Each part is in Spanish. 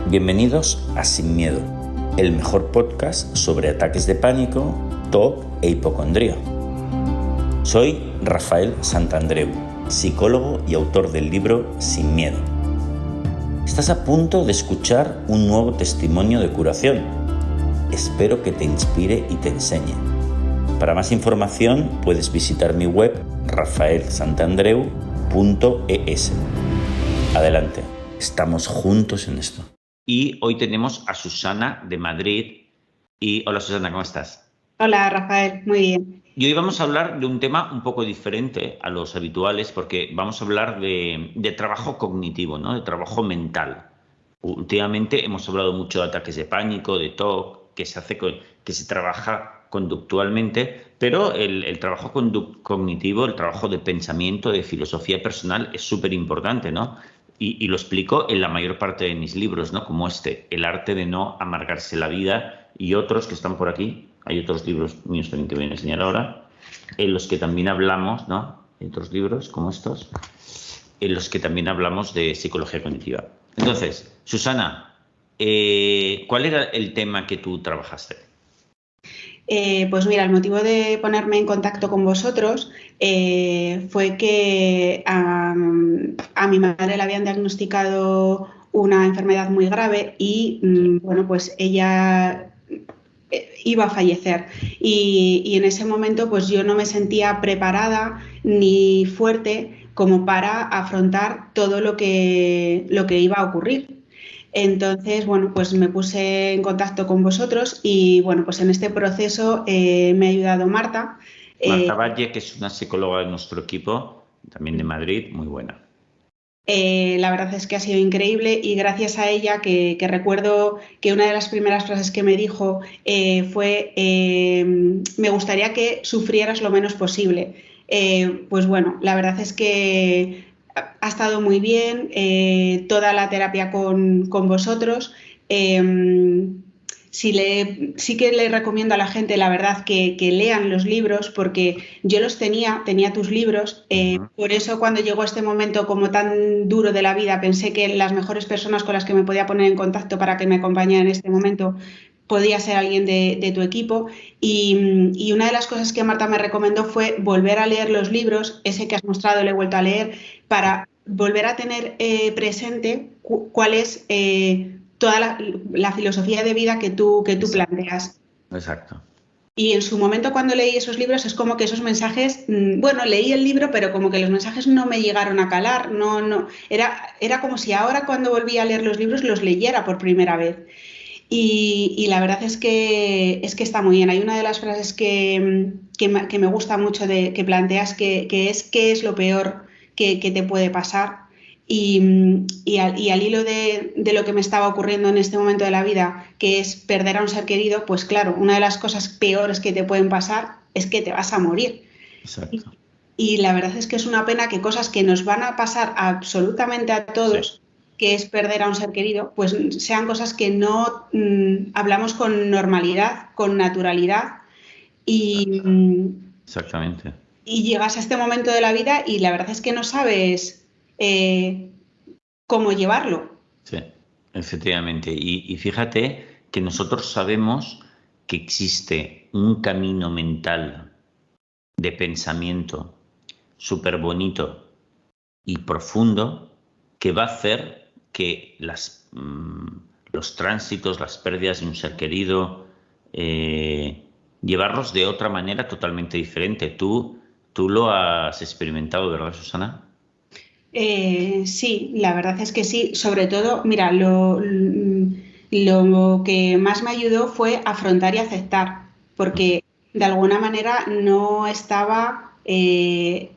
Bienvenidos a Sin Miedo, el mejor podcast sobre ataques de pánico, TOC e hipocondría. Soy Rafael Santandreu, psicólogo y autor del libro Sin Miedo. Estás a punto de escuchar un nuevo testimonio de curación. Espero que te inspire y te enseñe. Para más información puedes visitar mi web rafaelsantandreu.es. Adelante, estamos juntos en esto. Y hoy tenemos a Susana de Madrid. Hola Susana, ¿cómo estás? Hola Rafael, muy bien. Y hoy vamos a hablar de un tema un poco diferente a los habituales porque vamos a hablar de trabajo cognitivo, ¿no? De trabajo mental. Últimamente hemos hablado mucho de ataques de pánico, de TOC, que se trabaja conductualmente, pero el trabajo cognitivo, el trabajo de pensamiento, de filosofía personal es súper importante, ¿no? Y lo explico en la mayor parte de mis libros, ¿no? Como El arte de no amargarse la vida y otros que están por aquí. Hay otros libros míos también que voy a enseñar ahora, en los que también hablamos, ¿no? Hay otros libros como estos, en los que también hablamos de psicología cognitiva. Entonces, Susana, ¿cuál era el tema que tú trabajaste? Pues mira, el motivo de ponerme en contacto con vosotros fue que a mi madre le habían diagnosticado una enfermedad muy grave y, bueno, pues ella iba a fallecer y en ese momento pues yo no me sentía preparada ni fuerte como para afrontar todo lo que iba a ocurrir. Entonces, bueno, pues me puse en contacto con vosotros y, bueno, pues en este proceso me ha ayudado Marta. Marta Valle, que es una psicóloga de nuestro equipo, también de Madrid, muy buena. La verdad es que ha sido increíble y gracias a ella que recuerdo que una de las primeras frases que me dijo fue me gustaría que sufrieras lo menos posible. Pues bueno, la verdad es que ha estado muy bien toda la terapia con vosotros. Sí que le recomiendo a la gente, la verdad, que lean los libros, porque yo los tenía tus libros, por eso cuando llegó este momento como tan duro de la vida, pensé que las mejores personas con las que me podía poner en contacto para que me acompañaran en este momento podía ser alguien de tu equipo y una de las cosas que Marta me recomendó fue volver a leer los libros, ese que has mostrado lo he vuelto a leer, para volver a tener presente cuál es toda la filosofía de vida que tú planteas. Exacto. Y en su momento cuando leí esos libros es como que esos mensajes, bueno, leí el libro, pero como que los mensajes no me llegaron a calar, no, era como si ahora cuando volví a leer los libros los leyera por primera vez. Y la verdad es que está muy bien. Hay una de las frases que me gusta mucho que planteas, que es ¿qué es lo peor que te puede pasar? Y al hilo de lo que me estaba ocurriendo en este momento de la vida, que es perder a un ser querido, pues claro, una de las cosas peores que te pueden pasar es que te vas a morir. Exacto. Y la verdad es que es una pena que cosas que nos van a pasar absolutamente a todos, sí, que es perder a un ser querido, pues sean cosas que no hablamos con normalidad, con naturalidad Exactamente. Y llegas a este momento de la vida y la verdad es que no sabes cómo llevarlo. Sí, efectivamente. Y fíjate que nosotros sabemos que existe un camino mental de pensamiento súper bonito y profundo que va a hacer que los tránsitos, las pérdidas de un ser querido, llevarlos de otra manera totalmente diferente. Tú lo has experimentado, ¿verdad, Susana? Sí, la verdad es que sí. Sobre todo, mira, lo que más me ayudó fue afrontar y aceptar, porque de alguna manera no estaba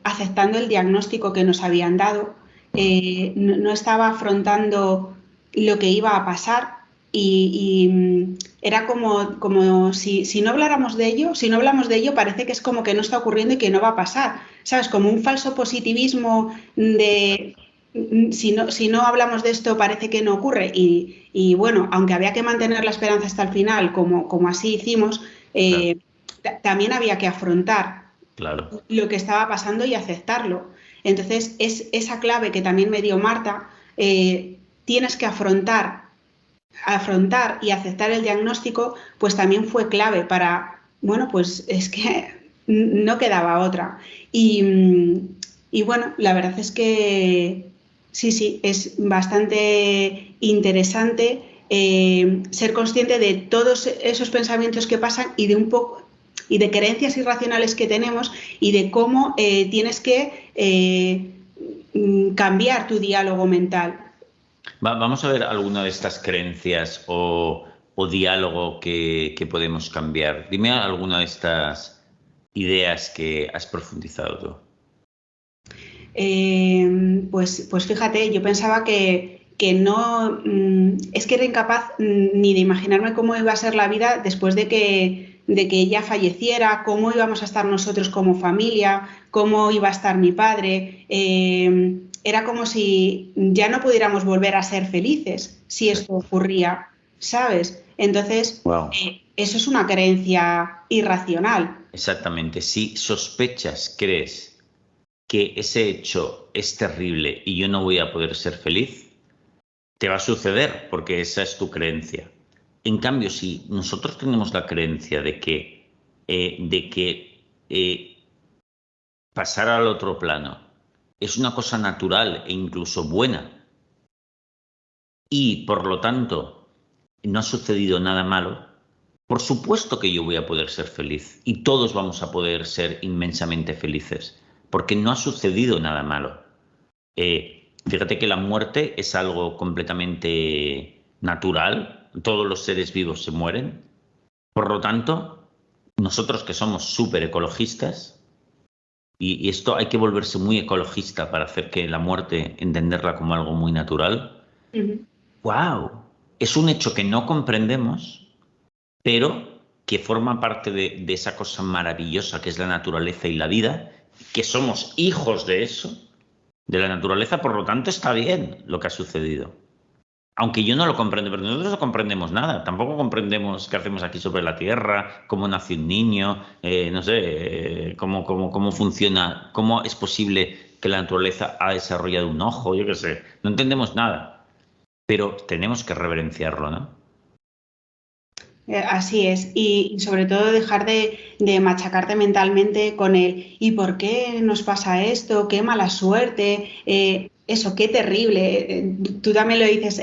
aceptando el diagnóstico que nos habían dado, no estaba afrontando lo que iba a pasar y era como si no habláramos de ello, si no hablamos de ello parece que es como que no está ocurriendo y que no va a pasar, ¿sabes? Como un falso positivismo de si no hablamos de esto parece que no ocurre y bueno, aunque había que mantener la esperanza hasta el final, como así hicimos, claro, también había que afrontar, claro, lo que estaba pasando y aceptarlo. Entonces, es esa clave que también me dio Marta, tienes que afrontar afrontar y aceptar el diagnóstico, pues también fue clave para, bueno, pues es que no quedaba otra. Y bueno, la verdad es que sí, es bastante interesante ser consciente de todos esos pensamientos que pasan y de un poco y de creencias irracionales que tenemos y de cómo tienes que cambiar tu diálogo mental. Vamos a ver alguna de estas creencias o diálogo que podemos cambiar. Dime alguna de estas ideas que has profundizado tú. Pues fíjate, yo pensaba que no, es que era incapaz ni de imaginarme cómo iba a ser la vida después de que ella falleciera, cómo íbamos a estar nosotros como familia, cómo iba a estar mi padre. Era como si ya no pudiéramos volver a ser felices si esto ocurría, ¿sabes? Entonces, Wow. Eso es una creencia irracional. Exactamente. Si sospechas, crees que ese hecho es terrible y yo no voy a poder ser feliz, te va a suceder porque esa es tu creencia. En cambio, si nosotros tenemos la creencia de que pasar al otro plano es una cosa natural e incluso buena y por lo tanto no ha sucedido nada malo, por supuesto que yo voy a poder ser feliz y todos vamos a poder ser inmensamente felices porque no ha sucedido nada malo. Fíjate que la muerte es algo completamente natural, todos los seres vivos se mueren, por lo tanto, nosotros que somos súper ecologistas, y esto hay que volverse muy ecologista para hacer que la muerte, entenderla como algo muy natural, ¡wow! Es un hecho que no comprendemos, pero que forma parte de esa cosa maravillosa que es la naturaleza y la vida, que somos hijos de eso, de la naturaleza, por lo tanto está bien lo que ha sucedido. Aunque yo no lo comprendo, pero nosotros no comprendemos nada. Tampoco comprendemos qué hacemos aquí sobre la Tierra, cómo nace un niño, no sé, cómo funciona, cómo es posible que la naturaleza ha desarrollado un ojo, yo qué sé. No entendemos nada, pero tenemos que reverenciarlo, ¿no? Así es, y sobre todo dejar de machacarte mentalmente con el ¿y por qué nos pasa esto? ¡Qué mala suerte! Eso, qué terrible. Tú también lo dices,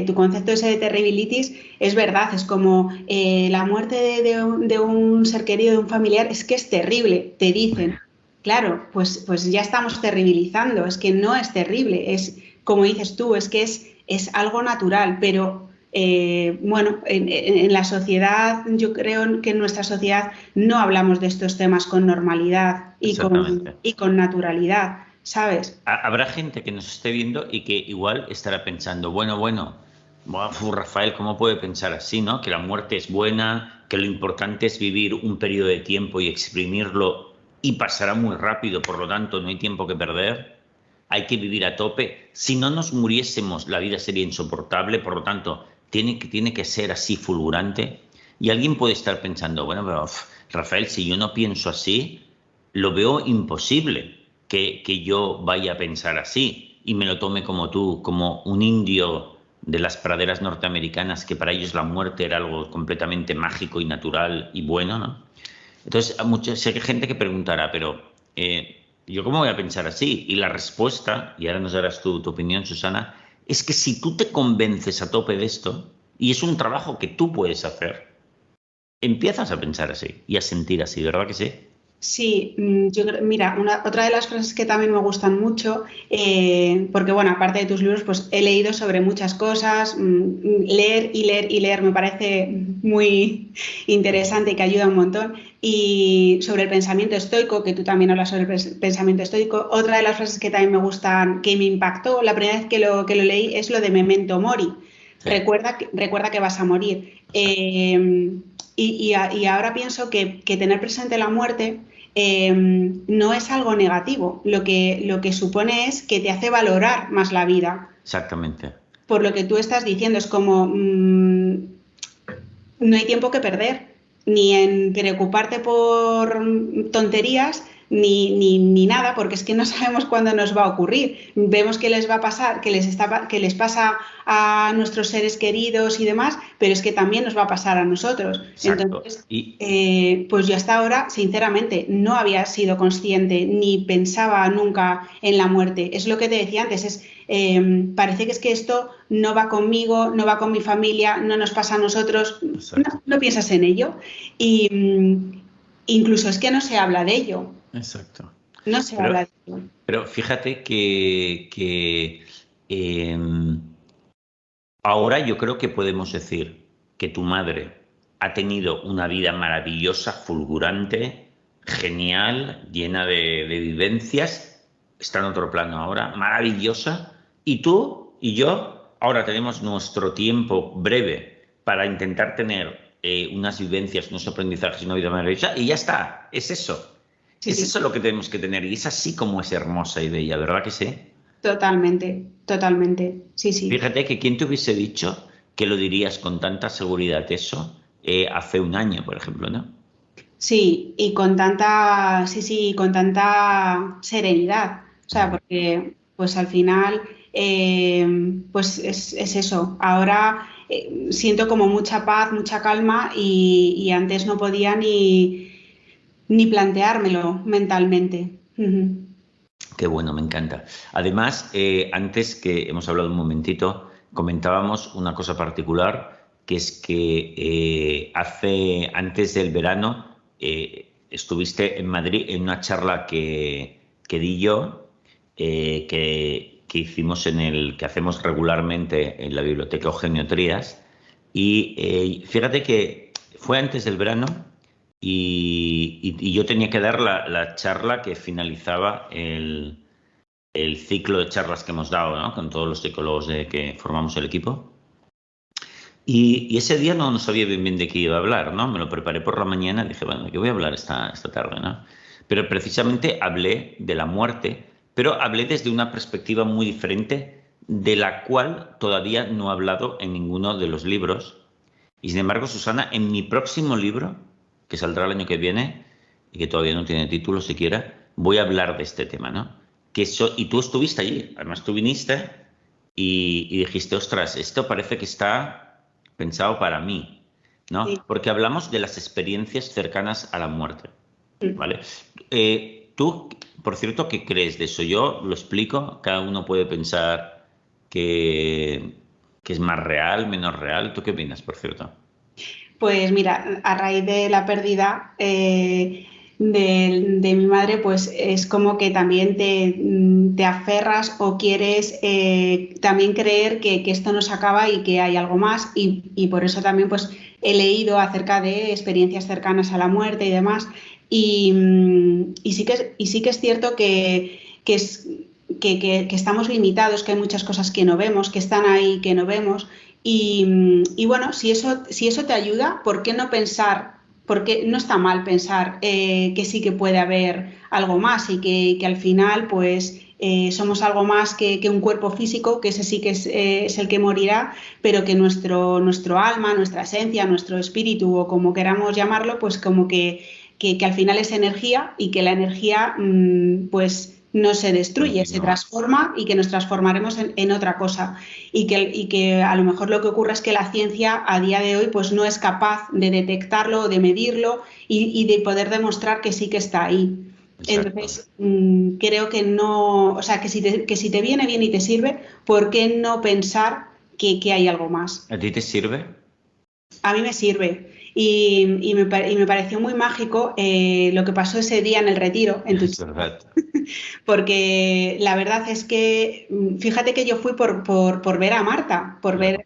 tu concepto ese de terribilitis es verdad, es como la muerte de un ser querido, de un familiar, es que es terrible, te dicen. Claro, pues ya estamos terribilizando, es que no es terrible, es como dices tú, es que es algo natural, pero bueno, en la sociedad, yo creo que en nuestra sociedad no hablamos de estos temas con normalidad y con naturalidad, ¿sabes? Habrá gente que nos esté viendo y que igual estará pensando, bueno, Rafael, ¿cómo puede pensar así, no? Que la muerte es buena, que lo importante es vivir un periodo de tiempo y exprimirlo y pasará muy rápido, por lo tanto no hay tiempo que perder, hay que vivir a tope. Si no nos muriésemos, la vida sería insoportable, por lo tanto tiene que ser así fulgurante. Y alguien puede estar pensando, bueno, pero Rafael, si yo no pienso así, lo veo imposible que yo vaya a pensar así y me lo tome como tú, como un indio de las praderas norteamericanas, que para ellos la muerte era algo completamente mágico y natural y bueno, ¿no? Entonces, sé que hay gente que preguntará, pero ¿yo cómo voy a pensar así? Y la respuesta, y ahora nos darás tu opinión, Susana, es que si tú te convences a tope de esto, y es un trabajo que tú puedes hacer, empiezas a pensar así y a sentir así, ¿verdad que sí? Sí, mira, otra de las frases que también me gustan mucho, porque bueno, aparte de tus libros, pues he leído sobre muchas cosas, leer y leer y leer me parece muy interesante y que ayuda un montón. Y sobre el pensamiento estoico, que tú también hablas sobre el pensamiento estoico, otra de las frases que también me gustan, que me impactó la primera vez que lo leí, es lo de Memento Mori. Sí. Recuerda que vas a morir. Y ahora pienso que tener presente la muerte no es algo negativo. Lo que supone es que te hace valorar más la vida. Exactamente. Por lo que tú estás diciendo, es como no hay tiempo que perder, ni en preocuparte por tonterías, ni nada, porque es que no sabemos cuándo nos va a ocurrir. Vemos que les va a pasar, que les pasa a nuestros seres queridos y demás, pero es que también nos va a pasar a nosotros. Exacto. Entonces, pues yo hasta ahora, sinceramente, no había sido consciente ni pensaba nunca en la muerte. Es lo que te decía antes, parece que es que esto no va conmigo, no va con mi familia, no nos pasa a nosotros, no piensas en ello. Y incluso es que no se habla de ello. Exacto. No se habla de ello. Pero fíjate que ahora yo creo que podemos decir que tu madre ha tenido una vida maravillosa, fulgurante, genial, llena de vivencias, está en otro plano ahora, maravillosa, y tú y yo ahora tenemos nuestro tiempo breve para intentar tener unas vivencias, unos aprendizajes, una vida maravillosa, y ya está, es eso. Sí, es eso lo que tenemos que tener, y es así como es hermosa y bella, ¿verdad que sí? Totalmente, totalmente, sí. Fíjate que quién te hubiese dicho que lo dirías con tanta seguridad eso hace un año, por ejemplo, ¿no? Sí, y con tanta serenidad, o sea, porque pues al final pues es eso. Ahora siento como mucha paz, mucha calma y antes no podía ni planteármelo mentalmente. Qué bueno, me encanta. Además, antes que hemos hablado un momentito, comentábamos una cosa particular, que es que antes del verano estuviste en Madrid en una charla que di yo, que hicimos que hacemos regularmente en la Biblioteca Eugenio Trías, y fíjate que fue antes del verano. Y yo tenía que dar la charla que finalizaba el ciclo de charlas que hemos dado, ¿no? Con todos los psicólogos que formamos el equipo. Y ese día no sabía bien de qué iba a hablar, ¿no? Me lo preparé por la mañana y dije, bueno, yo voy a hablar esta tarde, ¿no? Pero precisamente hablé de la muerte, pero hablé desde una perspectiva muy diferente, de la cual todavía no he hablado en ninguno de los libros. Y sin embargo, Susana, en mi próximo libro, que saldrá el año que viene y que todavía no tiene título siquiera, voy a hablar de este tema, ¿no? Y tú estuviste allí, además tú viniste y dijiste, ostras, esto parece que está pensado para mí, ¿no? Sí. Porque hablamos de las experiencias cercanas a la muerte, ¿vale? Tú, por cierto, ¿qué crees de eso? Yo lo explico, cada uno puede pensar que es más real, menos real. ¿Tú qué opinas, por cierto? Pues mira, a raíz de la pérdida de mi madre, pues es como que también te aferras o quieres también creer que esto no se acaba y que hay algo más y por eso también pues he leído acerca de experiencias cercanas a la muerte y demás y sí que es cierto que estamos limitados, que hay muchas cosas que no vemos, que están ahí que no vemos. Y bueno, si eso te ayuda, ¿por qué no pensar? Porque no está mal pensar que sí que puede haber algo más y que al final pues somos algo más que un cuerpo físico, que ese sí que es el que morirá, pero que nuestro alma, nuestra esencia, nuestro espíritu o como queramos llamarlo, pues como que al final es energía y que la energía pues no se destruye, se transforma y que nos transformaremos en otra cosa y que a lo mejor lo que ocurre es que la ciencia a día de hoy pues no es capaz de detectarlo o de medirlo y de poder demostrar que sí que está ahí. Exacto. Entonces creo que no, o sea, que si te viene bien y te sirve, ¿por qué no pensar que hay algo más? ¿A ti te sirve? A mí me sirve. Y me pareció muy mágico lo que pasó ese día en el retiro, en tu charla. Porque la verdad es que, fíjate que yo fui por ver a Marta, por ver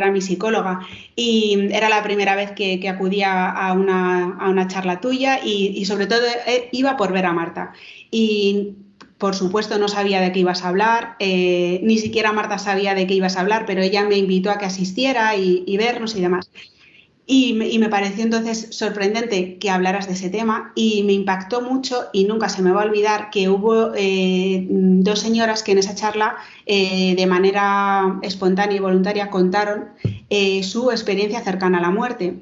a mi psicóloga. Y era la primera vez que acudía a una charla tuya y sobre todo iba por ver a Marta. Y por supuesto no sabía de qué ibas a hablar, ni siquiera Marta sabía de qué ibas a hablar, pero ella me invitó a que asistiera y vernos y demás. Y me pareció entonces sorprendente que hablaras de ese tema y me impactó mucho y nunca se me va a olvidar que hubo dos señoras que en esa charla de manera espontánea y voluntaria contaron su experiencia cercana a la muerte.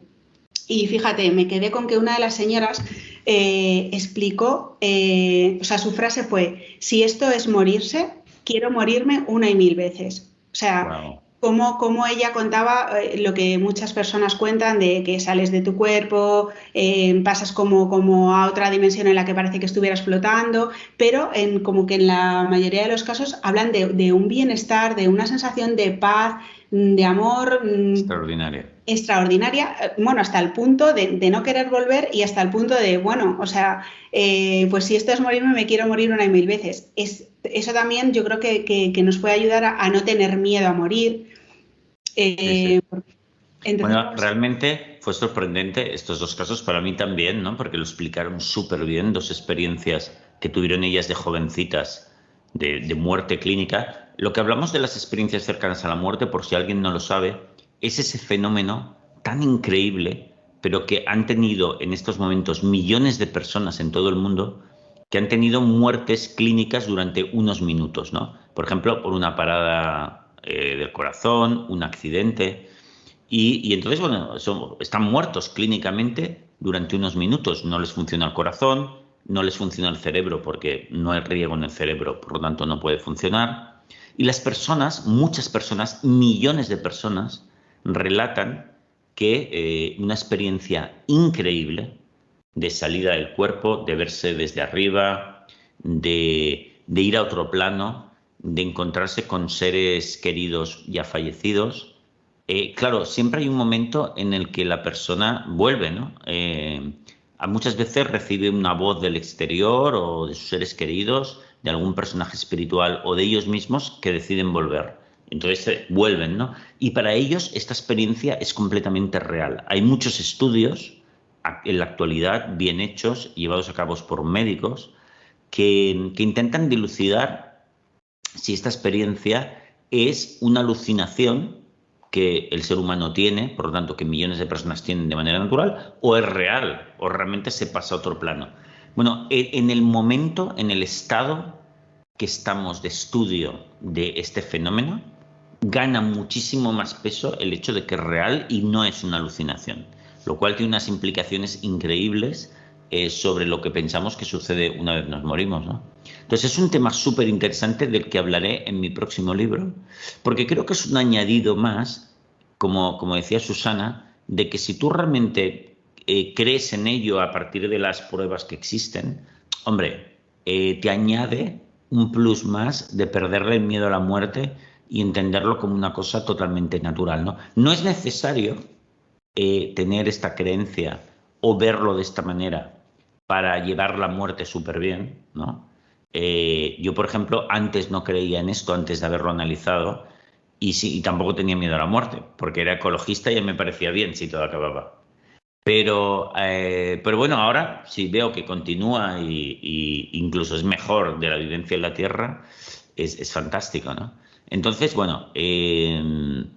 Y fíjate, me quedé con que una de las señoras explicó, o sea, su frase fue, si esto es morirse, quiero morirme 1 y 1000 veces. O sea, Wow. como ella contaba lo que muchas personas cuentan de que sales de tu cuerpo, pasas como a otra dimensión en la que parece que estuvieras flotando, pero como que en la mayoría de los casos hablan de un bienestar, de una sensación de paz, de amor Extraordinario. extraordinaria, bueno, hasta el punto de no querer volver y hasta el punto de, bueno, o sea, pues si esto es morirme, me quiero morir 1 y 1000 veces. Eso también yo creo que nos puede ayudar a no tener miedo a morir. Sí, sí. Entonces, Bueno, realmente fue sorprendente estos dos casos para mí también, ¿no? Porque lo explicaron súper bien, dos experiencias que tuvieron ellas de jovencitas de muerte clínica. Lo que hablamos de las experiencias cercanas a la muerte, por si alguien no lo sabe, es ese fenómeno tan increíble, pero que han tenido en estos momentos millones de personas en todo el mundo que han tenido muertes clínicas durante unos minutos, ¿no? Por ejemplo, por una parada del corazón, un accidente. Y entonces, bueno, están muertos clínicamente durante unos minutos. No les funciona el corazón, no les funciona el cerebro porque no hay riego en el cerebro, por lo tanto no puede funcionar. Y las personas, muchas personas, millones de personas, relatan que una experiencia increíble de salida del cuerpo, de verse desde arriba, de ir a otro plano, de encontrarse con seres queridos ya fallecidos. Claro, siempre hay un momento en el que la persona vuelve, ¿no? Muchas veces recibe una voz del exterior o de sus seres queridos, de algún personaje espiritual o de ellos mismos que deciden volver. Entonces vuelven, ¿no? Y para ellos esta experiencia es completamente real. Hay muchos estudios en la actualidad bien hechos, llevados a cabo por médicos, que intentan dilucidar si esta experiencia es una alucinación que el ser humano tiene, por lo tanto que millones de personas tienen de manera natural, o es real, o realmente se pasa a otro plano. Bueno, en el momento, en el estado que estamos de estudio de este fenómeno, gana muchísimo más peso el hecho de que es real y no es una alucinación, lo cual tiene unas implicaciones increíbles sobre lo que pensamos que sucede una vez nos morimos, ¿no? Entonces es un tema súper interesante del que hablaré en mi próximo libro, porque creo que es un añadido más, como decía Susana, de que si tú realmente crees en ello a partir de las pruebas que existen, hombre, te añade un plus más de perderle el miedo a la muerte y entenderlo como una cosa totalmente natural, ¿no? No es necesario tener esta creencia o verlo de esta manera para llevar la muerte súper bien, ¿no? Yo, por ejemplo, antes no creía en esto, antes de haberlo analizado, y tampoco tenía miedo a la muerte, porque era ecologista y ya me parecía bien si todo acababa. Pero bueno, ahora si veo que continúa y incluso es mejor de la vivencia en la Tierra, es fantástico, ¿no? Entonces, bueno, en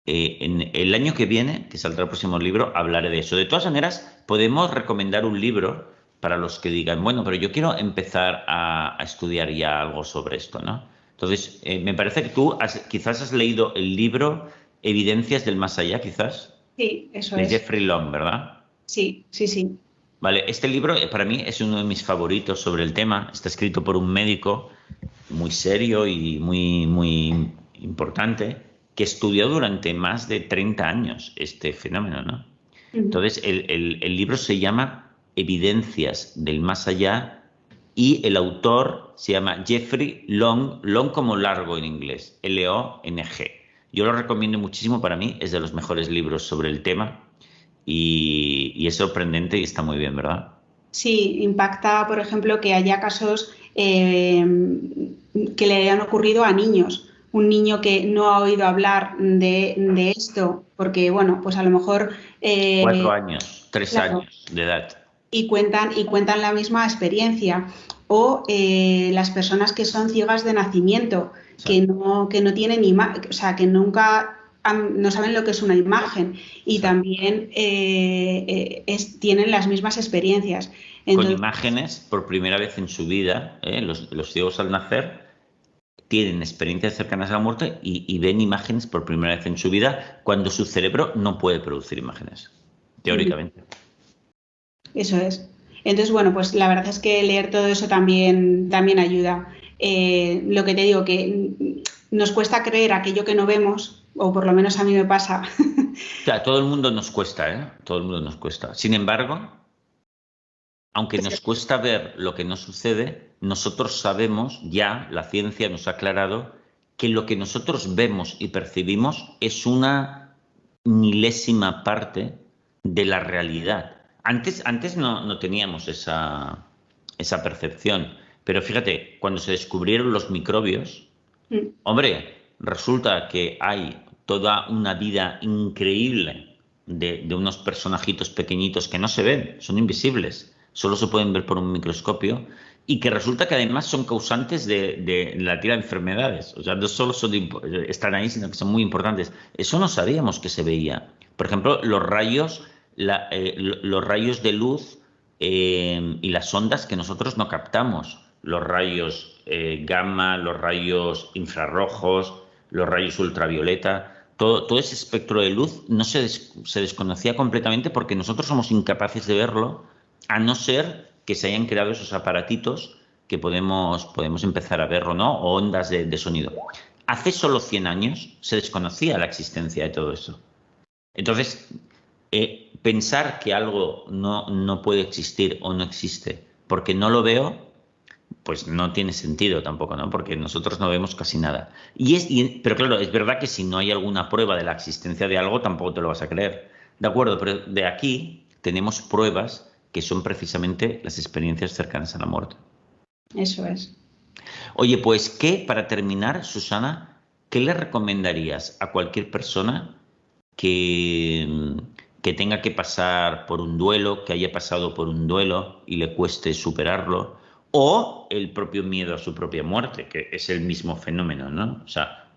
el año que viene, que saldrá el próximo libro, hablaré de eso. De todas maneras, podemos recomendar un libro para los que digan, bueno, pero yo quiero empezar a estudiar ya algo sobre esto, ¿no? Entonces, me parece que tú quizás has leído el libro Evidencias del Más Allá, quizás, sí, eso de es. Jeffrey Long, ¿verdad? Sí, sí, sí. Vale, este libro para mí es uno de mis favoritos sobre el tema. Está escrito por un médico muy serio y muy importante que estudió durante más de 30 años este fenómeno, ¿no? Entonces, el libro se llama Evidencias del Más Allá y el autor se llama Jeffrey Long, Long como largo en inglés, Long. Yo lo recomiendo muchísimo, para mí es de los mejores libros sobre el tema y es sorprendente y está muy bien, ¿verdad? Sí, impacta, por ejemplo, que haya casos que le hayan ocurrido a niños. Un niño que no ha oído hablar de esto, porque, bueno, pues a lo mejor, 4 años, tres claro, años de edad. y cuentan la misma experiencia. O las personas que son ciegas de nacimiento, Exacto, que no tienen o sea, que nunca no saben lo que es una imagen y exacto. también tienen las mismas experiencias. Con Entonces, imágenes por primera vez en su vida, los ciegos al nacer tienen experiencias cercanas a la muerte y ven imágenes por primera vez en su vida cuando su cerebro no puede producir imágenes, teóricamente. eso es. Entonces, bueno, pues la verdad es que leer todo eso también ayuda. Lo que te digo, que nos cuesta creer aquello que no vemos, o por lo menos a mí me pasa. O sea, a todo el mundo nos cuesta, ¿eh? Todo el mundo nos cuesta. Sin embargo, aunque nos cuesta ver lo que nos sucede, nosotros sabemos ya, la ciencia nos ha aclarado, que lo que nosotros vemos y percibimos es una milésima parte de la realidad. Antes no teníamos esa percepción, pero fíjate, cuando se descubrieron los microbios, hombre, resulta que hay toda una vida increíble de unos personajitos pequeñitos que no se ven, son invisibles, solo se pueden ver por un microscopio y que resulta que además son causantes de la tira de enfermedades. O sea, no solo están ahí, sino que son muy importantes. Eso no sabíamos que se veía. Por ejemplo, los rayos de luz y las ondas que nosotros no captamos. Los rayos gamma, los rayos infrarrojos, los rayos ultravioleta. Todo ese espectro de luz no se desconocía completamente porque nosotros somos incapaces de verlo, a no ser que se hayan creado esos aparatitos que podemos empezar a verlo, ¿no? O ondas de sonido. Hace solo 100 años se desconocía la existencia de todo eso. Entonces, pensar que algo no puede existir o no existe porque no lo veo, pues no tiene sentido tampoco, ¿no? Porque nosotros no vemos casi nada. Pero claro, es verdad que si no hay alguna prueba de la existencia de algo, tampoco te lo vas a creer. De acuerdo, pero de aquí tenemos pruebas que son precisamente las experiencias cercanas a la muerte. Eso es. Oye, pues, para terminar, Susana, ¿qué le recomendarías a cualquier persona que tenga que pasar por un duelo, que haya pasado por un duelo y le cueste superarlo, o el propio miedo a su propia muerte, que es el mismo fenómeno, ¿no? O sea,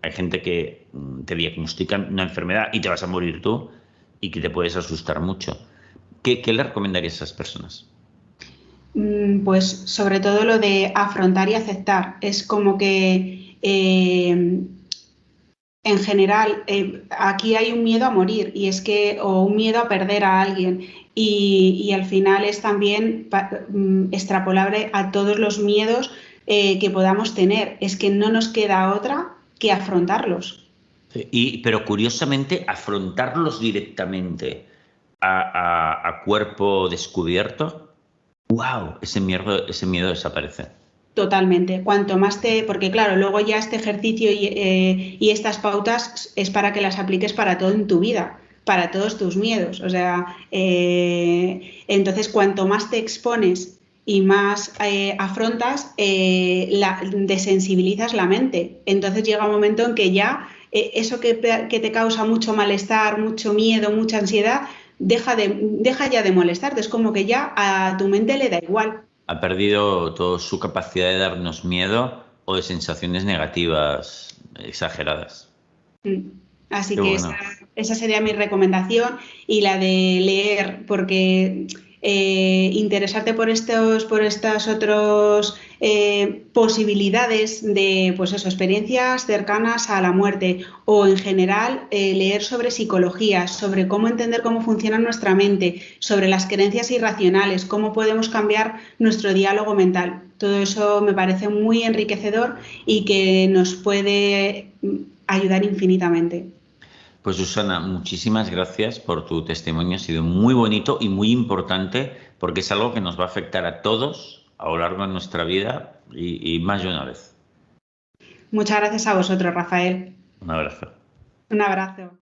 hay gente que te diagnostican una enfermedad y te vas a morir tú y que te puedes asustar mucho. ¿Qué le recomendarías a esas personas? Pues sobre todo lo de afrontar y aceptar. Es como que en general aquí hay un miedo a morir o un miedo a perder a alguien y al final es también extrapolable a todos los miedos que podamos tener. Es que no nos queda otra que afrontarlos. Pero curiosamente, afrontarlos directamente a cuerpo descubierto, ¡wow! Ese miedo desaparece. Totalmente. Cuanto más porque claro, luego ya este ejercicio y estas pautas es para que las apliques para todo en tu vida, para todos tus miedos. O sea, entonces cuanto más te expones y más afrontas, desensibilizas la mente. Entonces llega un momento en que ya eso que te causa mucho malestar, mucho miedo, mucha ansiedad, deja ya de molestarte. Es como que ya a tu mente le da igual. Ha perdido toda su capacidad de darnos miedo o de sensaciones negativas exageradas. Así Qué que bueno. esa sería mi recomendación y la de leer, porque interesarte por estas otras posibilidades de, pues eso, experiencias cercanas a la muerte o en general leer sobre psicología, sobre cómo entender cómo funciona nuestra mente, sobre las creencias irracionales, cómo podemos cambiar nuestro diálogo mental. Todo eso me parece muy enriquecedor y que nos puede ayudar infinitamente. Pues Susana, muchísimas gracias por tu testimonio. Ha sido muy bonito y muy importante porque es algo que nos va a afectar a todos a lo largo de nuestra vida y más de una vez. Muchas gracias a vosotros, Rafael. Un abrazo. Un abrazo.